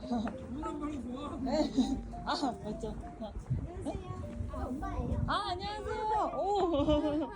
네. 아, 맞죠. 안녕하세요. 아, 엄마예요. 아, 안녕하세요. 오.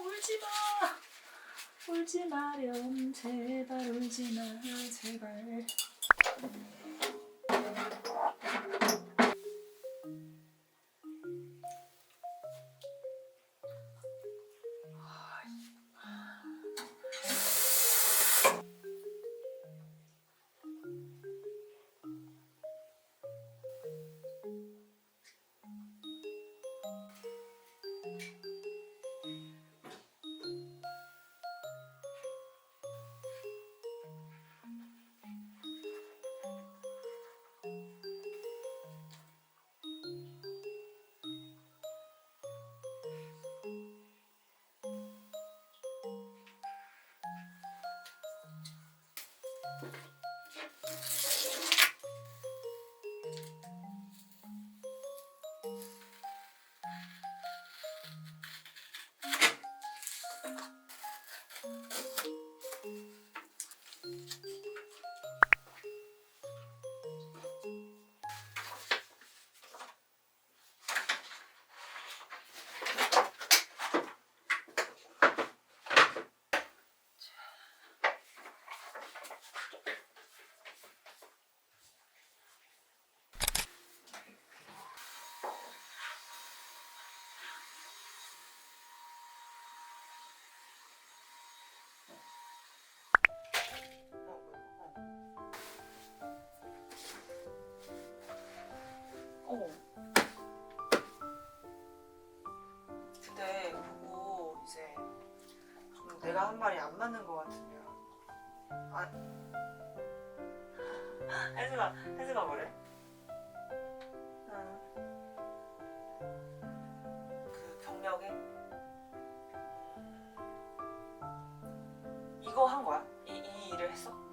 울지 마. 울지 마렴. 제발 울지 마. 제발. 근데 그거 이제 좀 내가 한 말이 안 맞는 것 같으면 혜수가 뭐래? 그 경력에 이거 한 거야? 이 일을 했어?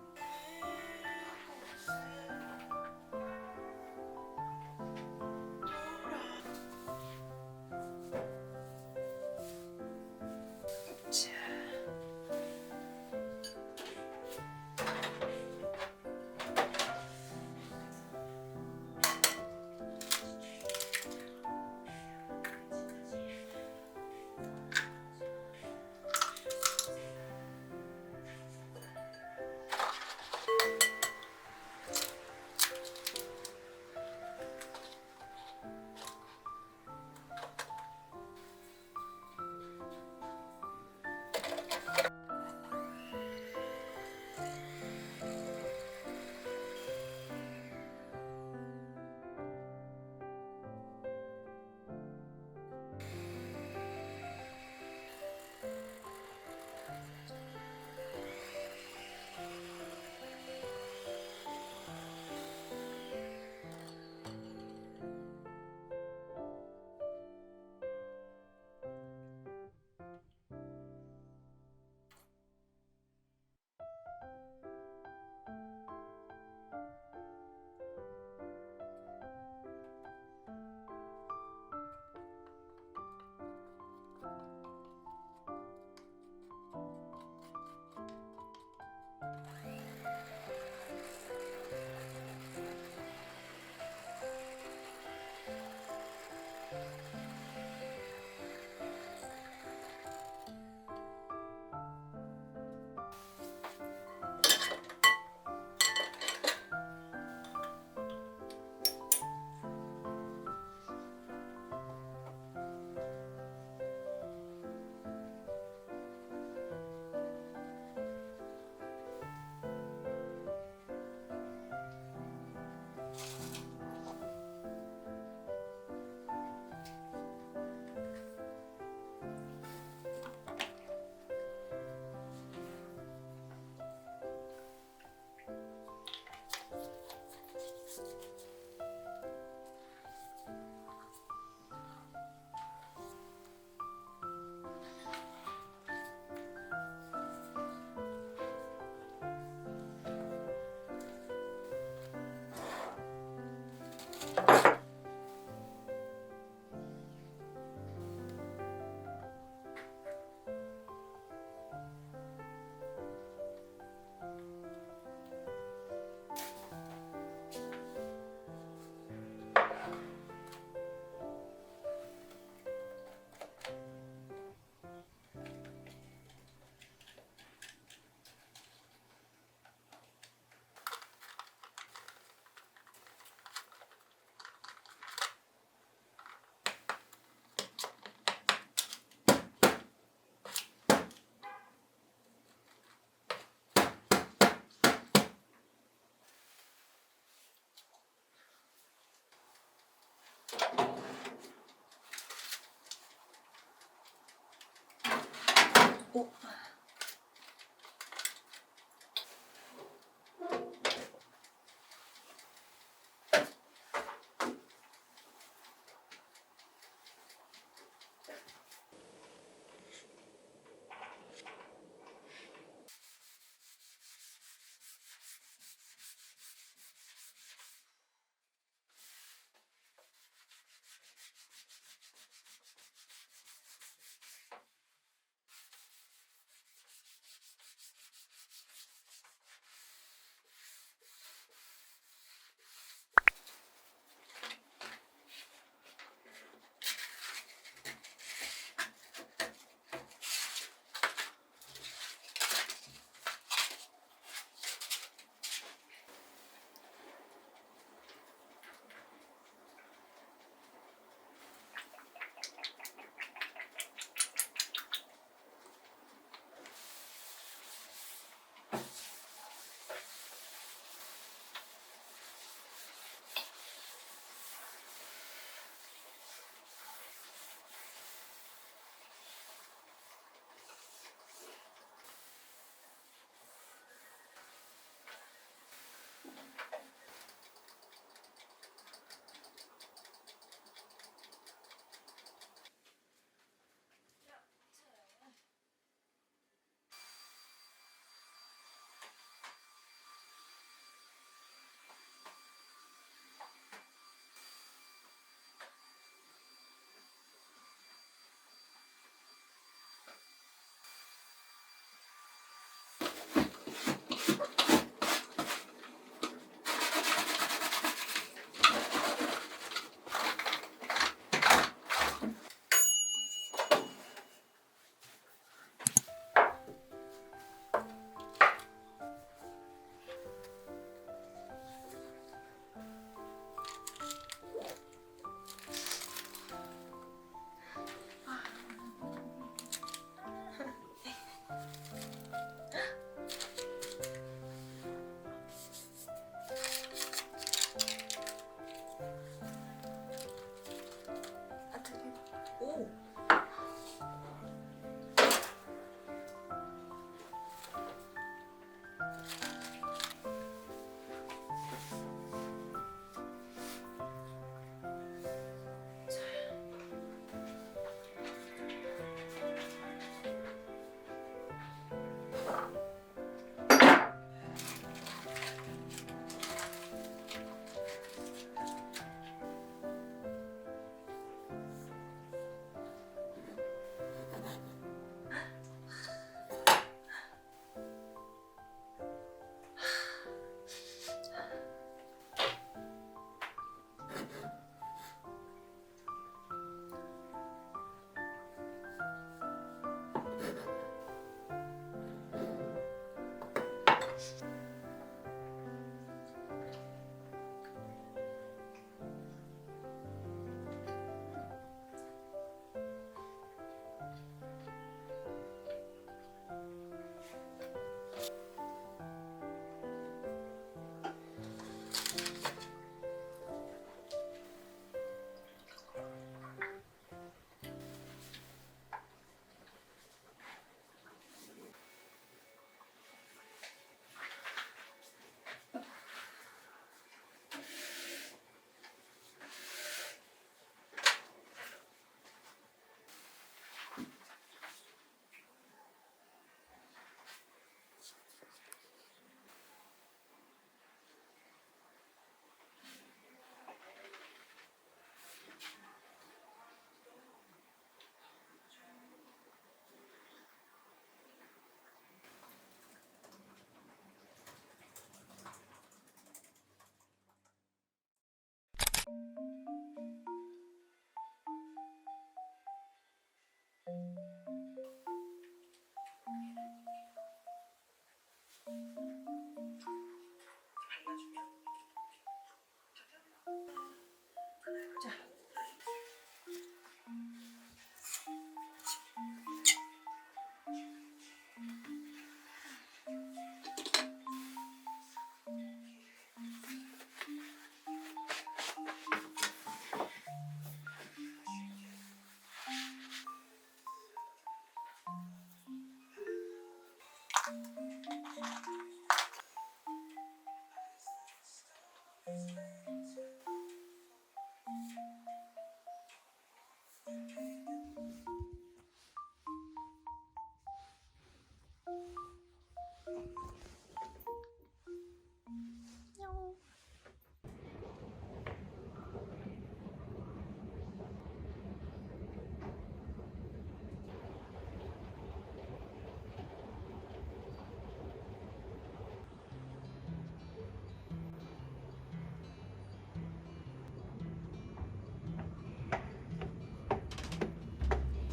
오.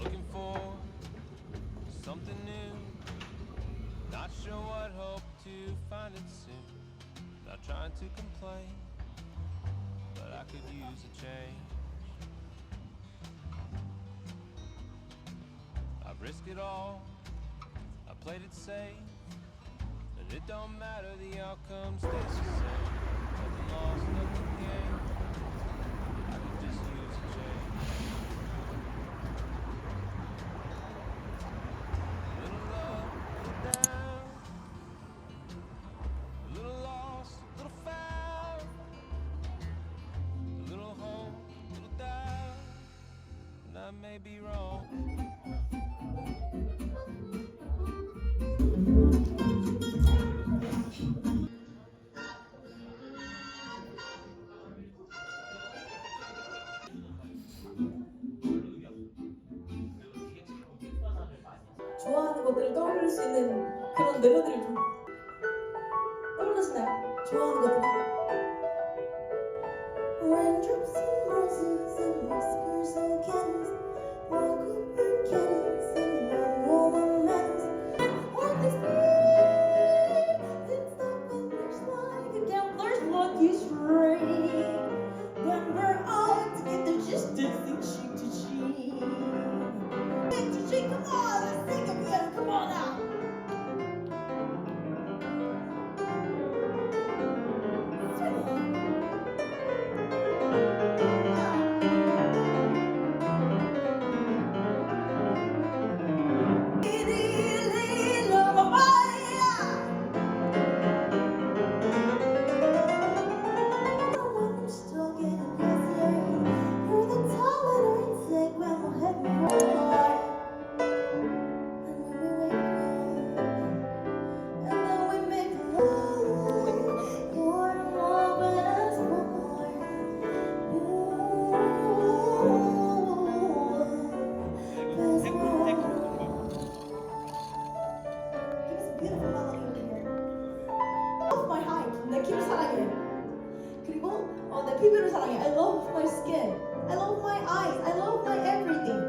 Looking for something new. Not sure what, hope to find it soon. Not trying to complain, but I could use a change. I've risked it all, I played it safe, and it don't matter, the outcome stays the same. Nothing lost, nothing gained. I could just use a change. A little up, a little down, a little lost, a little found, a little home, a little down, and I may be wrong. 좋아하는 것들을 떠올릴 수 있는 그런 멜로디를 좀 떠올리시나요? 좋아하는 것들. Raindrops and roses and whispers and candles, walk over candles and one romance. On this night, it's like when there's like a gambler's lucky string. Then we're out together just dancing cheek to cheek. Cheek to cheek, come on, let's sing it together, come on now. 내 키를 사랑해. 그리고 내 피부를 사랑해. I love my skin. I love my eyes. I love my everything.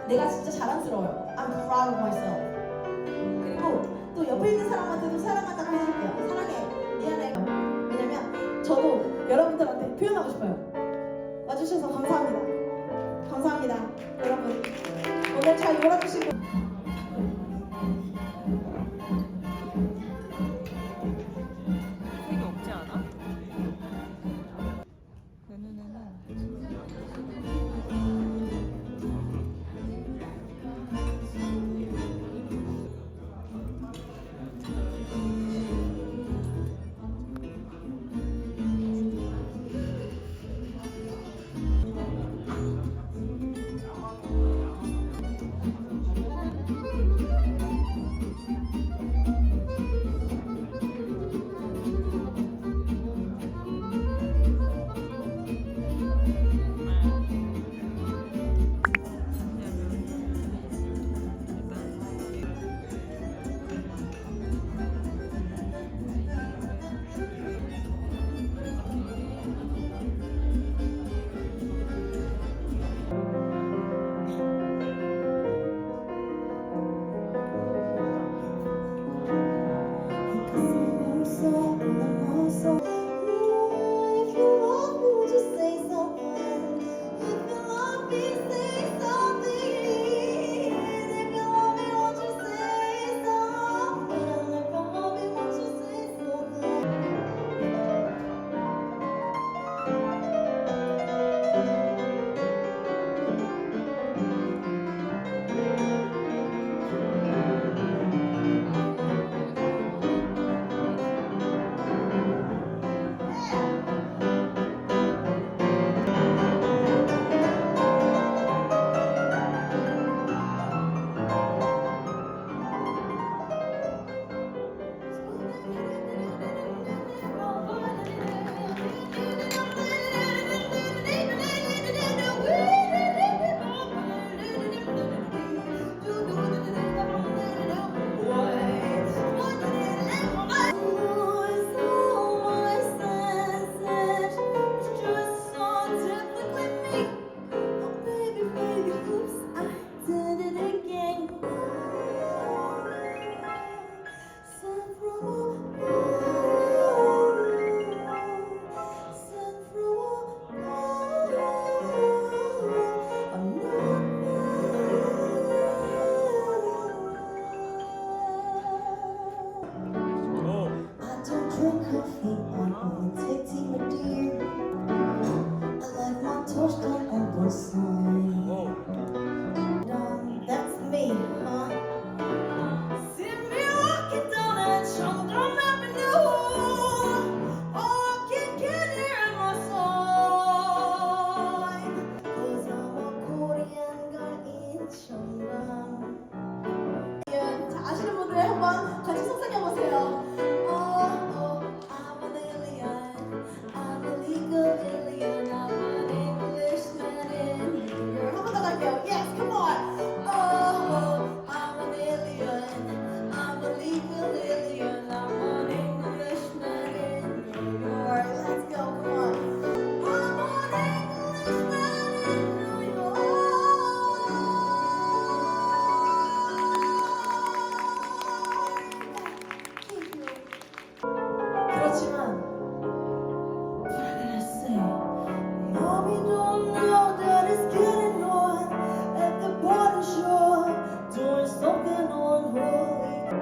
내가 진짜 자랑스러워요. I'm proud of myself. 그리고 또 옆에 있는 사람한테도 사랑한다고 해줄게요. 사랑해. 미안해. 왜냐면 저도 여러분들한테 표현하고 싶어요. 와주셔서 감사합니다. 감사합니다. 여러분 오늘 잘 놀아주시고. 색이 없지 않아? 내 눈에는 그렇지만 What can I say? Mommy don't know that it's getting on at the body shop, doing something unholy.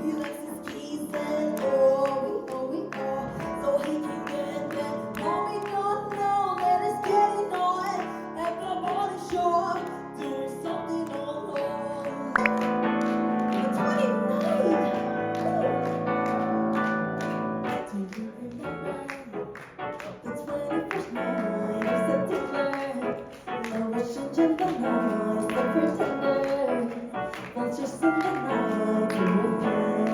He likes his keys and so he can get that. Mommy don't know that it's getting on at the body shop, doing something unholy. It's funny night. Do you remember the 21st night of September? Love was changing the night, the pretender. Won't you sing the night to your friend?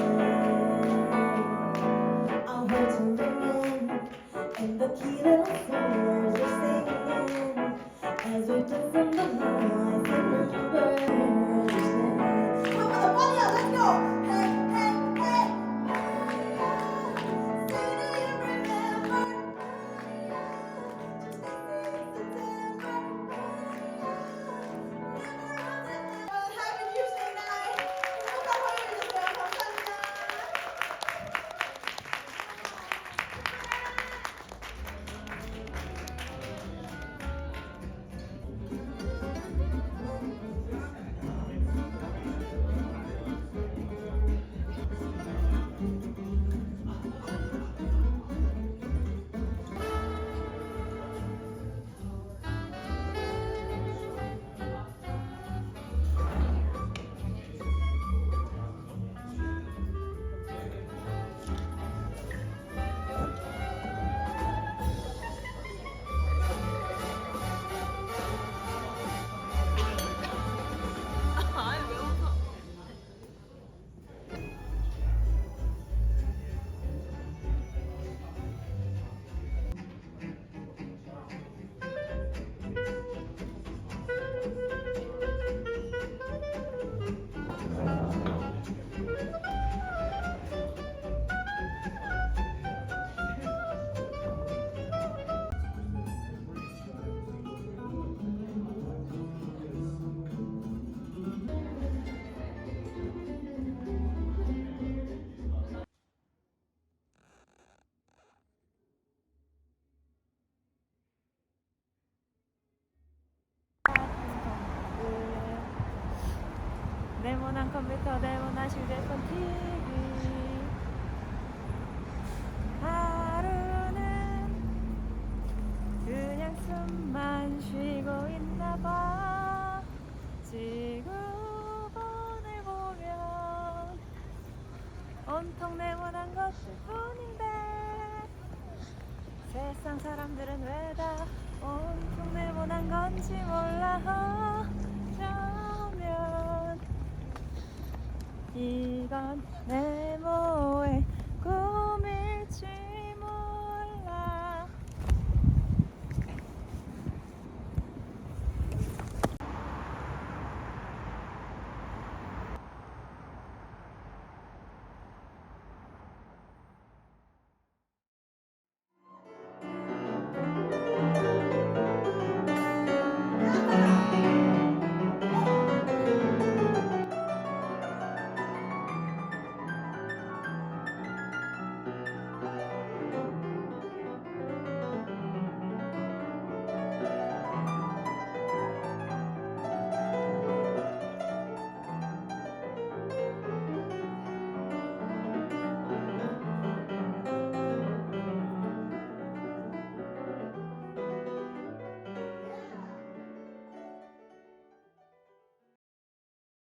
I'll hear to ringing, and the key little singers are singing as we dance in the night. And remember, come on, Maria, let's go! Hey, hey, hey! Say, do you remember? Just like September. Happy Tuesday night. 행복한 화요일 되세요. 감사합니다. 아니 왜 웃어? 네모난 컴퓨터, 네모난 휴대폰, TV. 하루는 그냥 숨만 쉬고 있나봐. 지구본을 보면 온통 네모난 것들 뿐인데 세상 사람들은 왜 다 온통 네모난 건지 몰라. 어쩌면 이건 내